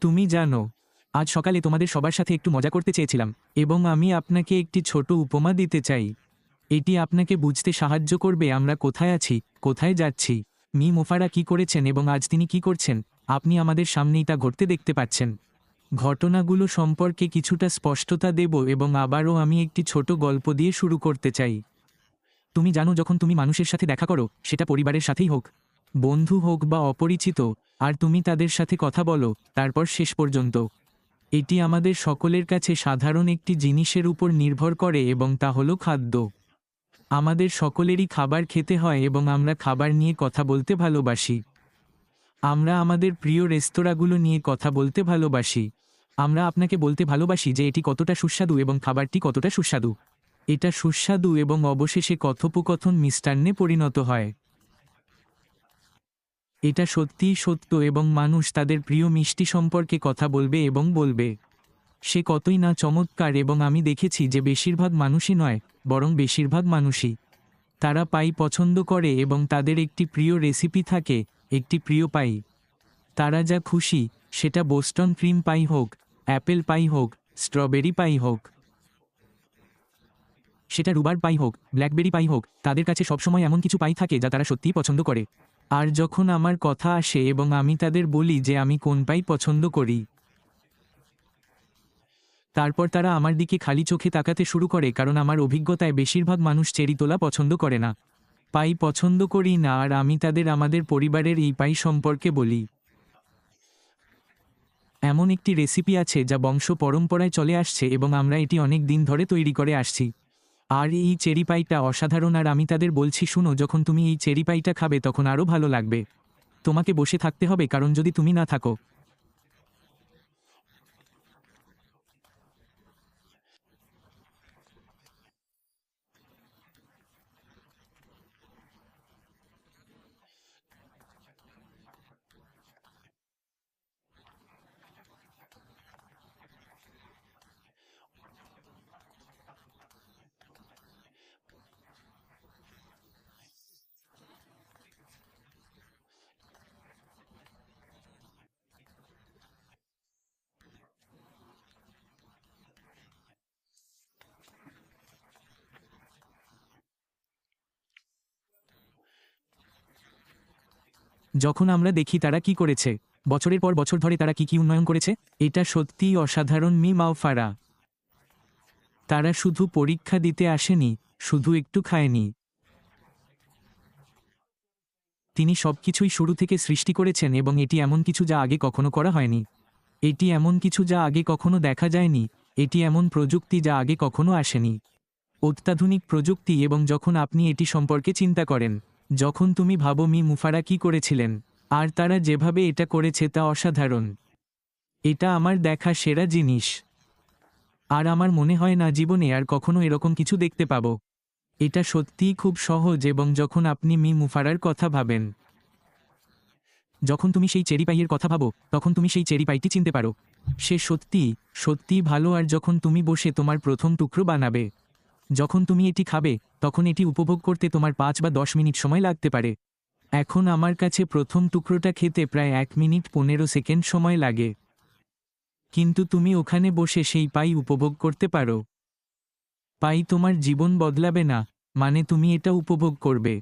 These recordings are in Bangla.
তুমি জানো, আজ সকালে তোমাদের সবার সাথে একটু মজা করতে চেয়েছিলাম এবং আমি আপনাকে একটি ছোট উপমা দিতে চাই। এটি আপনাকে বুঝতে সাহায্য করবে আমরা কোথায় আছি, কোথায় যাচ্ছি, মি মোফারা কি করেছেন এবং আজ তিনি কি করছেন। আপনি আমাদের সামনেই তা ঘটতে দেখতে পাচ্ছেন। ঘটনাগুলো সম্পর্কে কিছুটা স্পষ্টতা দেব এবং আবারও আমি একটি ছোট গল্প দিয়ে শুরু করতে চাই। তুমি জানো, যখন তুমি মানুষের সাথে দেখা করো, সেটা পরিবারের সাথেই হোক, বন্ধু হোক বা অপরিচিত, আর তুমি তাদের সাথে কথা বলো, তারপর শেষ পর্যন্ত এটি আমাদের সকলের কাছে সাধারণ একটি জিনিসের উপর নির্ভর করে এবং তা হলো খাদ্য। আমাদের সকলেরই খাবার খেতে হয় এবং আমরা খাবার নিয়ে কথা বলতে ভালোবাসি। আমরা আমাদের প্রিয় রেস্তোরাঁগুলো নিয়ে কথা বলতে ভালোবাসি। আমরা আপনাকে বলতে ভালোবাসি যে এটি কতটা সুস্বাদু এবং খাবারটি কতটা সুস্বাদু। এটা সুস্বাদু এবং অবশেষে কথোপকথন মিষ্টান্নে পরিণত হয়। এটা সত্যিই সত্য এবং মানুষ তাদের প্রিয় মিষ্টি সম্পর্কে কথা বলবে এবং বলবে সে কতই না চমৎকার। এবং আমি দেখেছি যে বেশিরভাগ মানুষই নয়, বরং বেশিরভাগ মানুষই তারা পাই পছন্দ করে এবং তাদের একটি প্রিয় রেসিপি থাকে, একটি প্রিয় পাই। তারা যা খুশি, সেটা বোস্টন ক্রিম পাই হোক, অ্যাপেল পাই হোক, স্ট্রবেরি পাই হোক, সেটা রুবার পাই হোক, ব্ল্যাকবেরি পাই হোক, তাদের কাছে সবসময় এমন কিছু পাই থাকে যা তারা সত্যিই পছন্দ করে। আর যখন আমার কথা আসে এবং আমি তাদের বলি যে আমি কোন পাই পছন্দ করি, তারপর তারা আমার দিকে খালি চোখে তাকাতে শুরু করে, কারণ আমার অভিজ্ঞতায় বেশিরভাগ মানুষ চেরি তোলা পছন্দ করে না, পাই পছন্দ করি না। আর আমি তাদের আমাদের পরিবারের এই পাই সম্পর্কে বলি। এমন একটি রেসিপি আছে যা বংশ পরম্পরায় চলে আসছে এবং আমরা এটি অনেক দিন ধরে তৈরি করে আসছি। আর এই চেরি পাইটা অসাধারণ। আর আমি তাদের বলছি, শুনো, যখন তুমি এই চেরি পাইটা খাবে তখন আরও ভালো লাগবে। তোমাকে বসে থাকতে হবে, কারণ যদি তুমি না থাকো, যখন আমরা দেখি তারা কি করেছে, বছরের পর বছর ধরে তারা কি কি উন্নয়ন করেছে, এটা সত্যিই অসাধারণ। মি মাওফারা, তারা শুধু পরীক্ষা দিতে আসেনি, শুধু একটু খায়নি, তিনি সবকিছুই শুরু থেকে সৃষ্টি করেছেন এবং এটি এমন কিছু যা আগে কখনো করা হয়নি। এটি এমন কিছু যা আগে কখনো দেখা যায়নি। এটি এমন প্রযুক্তি যা আগে কখনো আসেনি, অত্যাধুনিক প্রযুক্তি। এবং যখন আপনি এটি সম্পর্কে চিন্তা করেন, যখন তুমি ভাবো মি মুফারা কি করেছিলেন আর তারা যেভাবে এটা করেছে তা অসাধারণ। এটা আমার দেখা সেরা জিনিস, আর আমার মনে হয় না জীবনে আর কখনো এরকম কিছু দেখতে পাবো। এটা সত্যিই খুব সহজ। এবং যখন আপনি মি মুফারার কথা ভাবেন, যখন তুমি সেই চেরি পাইয়ের কথা ভাবো, তখন তুমি সেই চেরি পাইটি চিনতে পারো। সে সত্যিই সত্যিই ভালো। আর যখন তুমি বসে তোমার প্রথম টুকরো বানাবে, যখন তুমি এটি খাবে, তখন এটি উপভোগ করতে তোমার 5 বা 10 মিনিট সময় লাগতে পারে। এখন আমার কাছে প্রথম টুকরোটা খেতে প্রায় 1 মিনিট 15 সেকেন্ড সময় লাগে, কিন্তু তুমি ওখানে বসে সেই পাই উপভোগ করতে পারো। পাই তোমার জীবন বদলাবে না, মানে তুমি এটা উপভোগ করবে।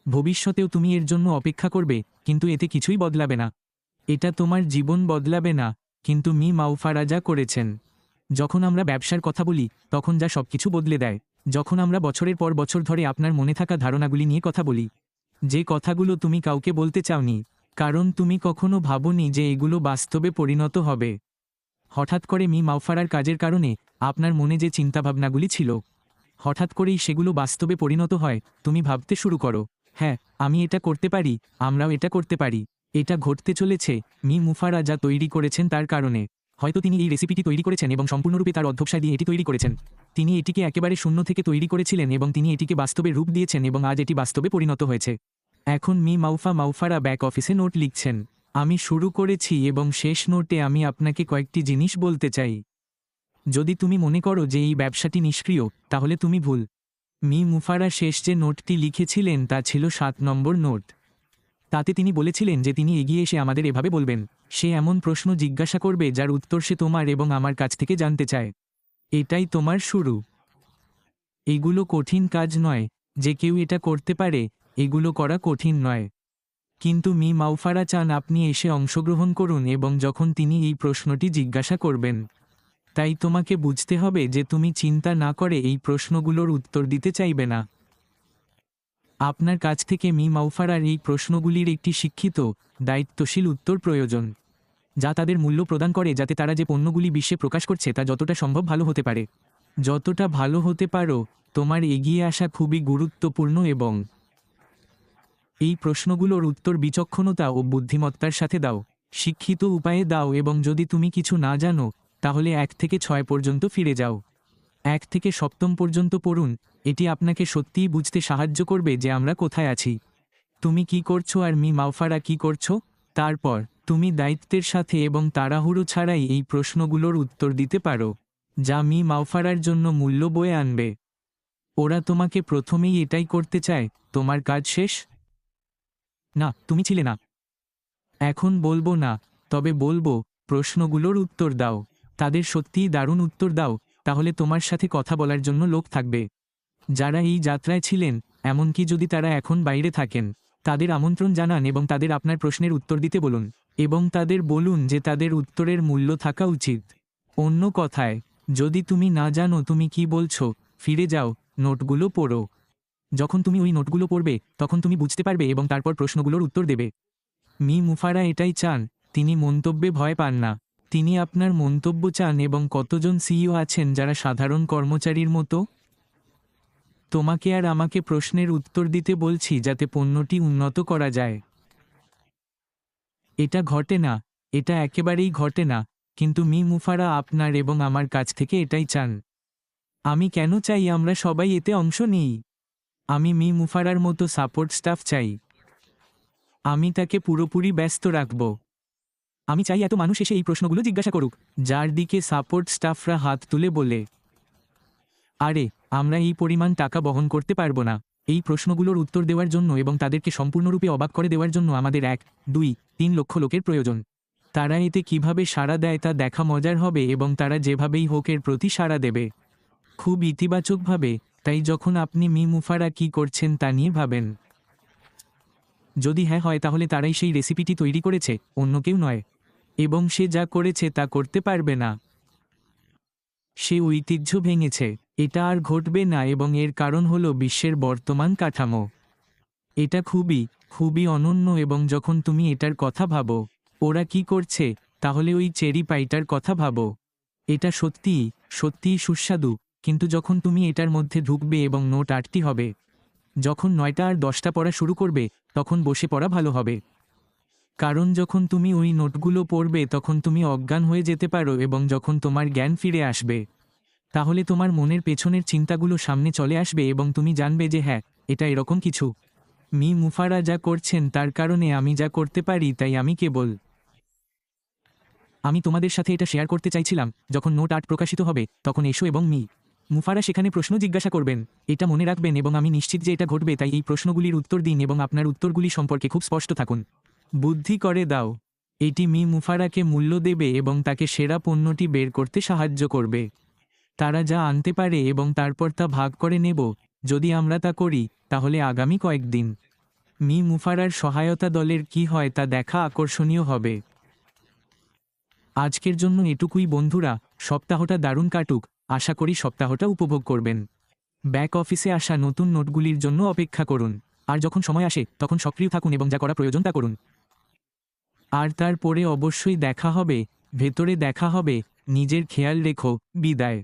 ভবিষ্যতেও তুমি এর জন্য অপেক্ষা করবে, কিন্তু এতে কিছুই বদলাবে না। এটা তোমার জীবন বদলাবে না, কিন্তু মি মাওফারা যা করেছেন। যখন আমরা ব্যবসার কথা বলি, তখন যা সবকিছু বদলে দেয়। যখন আমরা বছরের পর বছর ধরে আপনার মনে থাকা ধারণাগুলি নিয়ে কথা বলি, যে কথাগুলো তুমি কাউকে বলতে চাওনি, কারণ তুমি কখনো ভাবোনি যে এগুলো বাস্তবে পরিণত হবে। হঠাৎ করে মি মাওফারার কাজের কারণে আপনার মনে যে চিন্তাভাবনাগুলি ছিল, হঠাৎ করেই সেগুলো বাস্তবে পরিণত হয়। তুমি ভাবতে শুরু করো, হ্যাঁ, আমি এটা করতে পারি, আমরাও এটা করতে পারি। এটা ঘটতে চলেছে মি মুফারা যা তৈরি করেছেন তার কারণে। হয়তো তিনি এই রেসিপিটি তৈরি করেছেন এবং সম্পূর্ণরূপে তার অধ্যবসায় দিয়ে এটি তৈরি করেছেন। তিনি এটিকে একেবারে শূন্য থেকে তৈরি করেছিলেন এবং তিনি এটিকে বাস্তবে রূপ দিয়েছেন এবং আজ এটি বাস্তবে পরিণত হয়েছে। এখন মি মাওফারা ব্যাক অফিসে নোট লিখছেন। আমি শুরু করেছি এবং শেষ নোটে আমি আপনাকে কয়েকটি জিনিস বলতে চাই। যদি তুমি মনে করো যে এই ব্যবসাটি নিষ্ক্রিয়, তাহলে তুমি ভুল। মি মুফারা শেষ যে নোটটি লিখেছিলেন তা ছিল 7 নম্বর নোট। তাতে তিনি বলেছিলেন যে তিনি এগিয়ে এসে আমাদের এভাবে বলবেন, সে এমন প্রশ্ন জিজ্ঞাসা করবে যার উত্তর সে তোমার এবং আমার কাছ থেকে জানতে চায়। এটাই তোমার শুরু। এগুলো কঠিন কাজ নয়, যে কেউ এটা করতে পারে, এগুলো করা কঠিন নয়। কিন্তু মি মাউফারা চান আপনি এসে অংশগ্রহণ করুন এবং যখন তিনি এই প্রশ্নটি জিজ্ঞাসা করবেন, তাই তোমাকে বুঝতে হবে যে তুমি চিন্তা না করে এই প্রশ্নগুলোর উত্তর দিতে চাইবে না। আপনার কাছ থেকে মি মাউফারার এই প্রশ্নগুলির একটি শিক্ষিত, দায়িত্বশীল উত্তর প্রয়োজন, যা তাদের মূল্য প্রদান করে যাতে তারা যে পণ্যগুলি বিশ্বে প্রকাশ করছে তা যতটা সম্ভব ভালো হতে পারে। যতটা ভালো হতে পারো, তোমার এগিয়ে আসা খুবই গুরুত্বপূর্ণ এবং এই প্রশ্নগুলোর উত্তর বিচক্ষণতা ও বুদ্ধিমত্তার সাথে দাও, শিক্ষিত উপায়ে দাও এবং যদি তুমি কিছু না জানো, তাহলে 1 থেকে 6 পর্যন্ত ফিরে যাও। 1 থেকে 7 পর্যন্ত পড়ুন, এটি আপনাকে সত্যিই বুঝতে সাহায্য করবে যে আমরা কোথায় আছি, তুমি কি করছো আর মি মাউফারা কি করছো। তারপর তুমি দায়িত্বের সাথে এবং তাড়াহুড়ো ছাড়াই এই প্রশ্নগুলোর উত্তর দিতে পারো, যা মি মাউফারার জন্য মূল্য বয়ে আনবে। ওরা তোমাকে প্রথমেই এটাই করতে চায়, তোমার কাজ শেষ? না, তুমি ছিলে না। এখন বলবো না, তবে বলবো, প্রশ্নগুলোর উত্তর দাও। তাদের সত্যিই দারুণ উত্তর দাও, তাহলে তোমার সাথে কথা বলার জন্য লোক থাকবে। যারা এই যাত্রায় ছিলেন, এমনকি যদি তারা এখন বাইরে থাকেন, তাদের আমন্ত্রণ জানান এবং তাদের আপনার প্রশ্নের উত্তর দিতে বলুন, এবং তাদের বলুন যে তাদের উত্তরের মূল্য থাকা উচিত। অন্য কথায়, যদি তুমি না জানো তুমি কি বলছো, ফিরে যাও, নোটগুলো পড়ো। যখন তুমি ওই নোটগুলো পড়বে, তখন তুমি বুঝতে পারবে এবং তারপর প্রশ্নগুলোর উত্তর দেবে। মি মুফারা এটাই চান, তিনি মন্তব্যে ভয় পান না। তিনি আপনার মন্তব্য চান এবং কতজন সিইও আছেন যারা সাধারণ কর্মচারীর মতো? তোমাকে আর আমাকে প্রশ্নের উত্তর দিতে বলছি যাতে পণ্যটি উন্নত করা যায়। এটা ঘটে না, এটা একেবারেই ঘটে না, কিন্তু মি মুফারা আপনার এবং আমার কাছ থেকে এটাই চান। আমি কেন চাই আমরা সবাই এতে অংশ নিই? আমি মি মুফারার মতো সাপোর্ট স্টাফ চাই। আমি তাকে পুরোপুরি ব্যস্ত রাখব। আমি চাই এত মানুষ এসে এই প্রশ্নগুলো জিজ্ঞাসা করুক, যার দিকে সাপোর্ট স্টাফরা হাত তুলে বলে, আরে, আমরা এই পরিমাণ টাকা বহন করতে পারবো না। এই প্রশ্নগুলোর উত্তর দেওয়ার জন্য এবং তাদেরকে সম্পূর্ণরূপে অবাক করে দেওয়ার জন্য আমাদের 1, 2, 3 লক্ষ লোকের প্রয়োজন। তারা এতে কিভাবে সাড়া দেয় তা দেখা মজার হবে এবং তারা যেভাবেই হোক এর প্রতি সাড়া দেবে, খুব ইতিবাচকভাবে। তাই যখন আপনি মি মুফারা কি করছেন তা নিয়ে ভাবেন। যদি হ্যাঁ হয় তাহলে তারাই সেই রেসিপিটি তৈরি করেছে, অন্য কেউ নয়। এবং সে যা করেছে তা করতে পারবে না। সে ঐতিহ্য ভেঙেছে। এটা আর ঘটবে না এবং এর কারণ হলো বিশ্বের বর্তমান কাঠামো। এটা খুবই, খুবই অনন্য এবং যখন তুমি এটার কথা ভাবো, ওরা কি করছে, তাহলে ওই চেরি পাইটার কথা ভাবো। এটা সত্যিই, সত্যিই সুস্বাদু, কিন্তু যখন তুমি এটার মধ্যে ঢুকবে এবং নোট 8টি হবে, যখন 9টা আর 10টা পড়া শুরু করবে, তখন বসে পড়া ভালো হবে। কারণ যখন তুমি ওই নোটগুলো পড়বে তখন তুমি অজ্ঞান হয়ে যেতে পারো এবং যখন তোমার জ্ঞান ফিরে আসবে, তাহলে তোমার মনের পেছনের চিন্তাগুলো সামনে চলে আসবে এবং তুমি জানবে যে হ্যাঁ, এটা এরকম কিছু। মি মুফারা যা করছেন তার কারণে আমি যা করতে পারি, তাই আমি তোমাদের সাথে এটা শেয়ার করতে চাইছিলাম। যখন নোট 8 প্রকাশিত হবে, তখন এসো এবং মি মুফারা সেখানে প্রশ্ন জিজ্ঞাসা করবেন। এটা মনে রাখবেন এবং আমি নিশ্চিত যে এটা ঘটবে, তাই এই প্রশ্নগুলির উত্তর দিন এবং আপনার উত্তরগুলি সম্পর্কে খুব স্পষ্ট থাকুন। বুদ্ধি করে দাও। এটি মি মুফারাকে মূল্য দেবে এবং তাকে সেরা পণ্যটি বের করতে সাহায্য করবে। তারা যা আনতে পারে এবং তারপর তা ভাগ করে নেব। যদি আমরা তা করি, তাহলে আগামী কয়েকদিন মি মুফারার সহায়তা দলের কি হয় তা দেখা আকর্ষণীয় হবে। আজকের জন্য এটুকুই বন্ধুরা, সপ্তাহটা দারুণ কাটুক। আশা করি সপ্তাহটা উপভোগ করবেন। ব্যাক অফিসে আসা নতুন নোটগুলির জন্য অপেক্ষা করুন। আর যখন সময় আসে তখন সক্রিয় থাকুন এবং যা করা প্রয়োজন তা করুন। আর তারপরে অবশ্যই দেখা হবে, ভেতরে দেখা হবে। নিজের খেয়াল রেখো। বিদায়।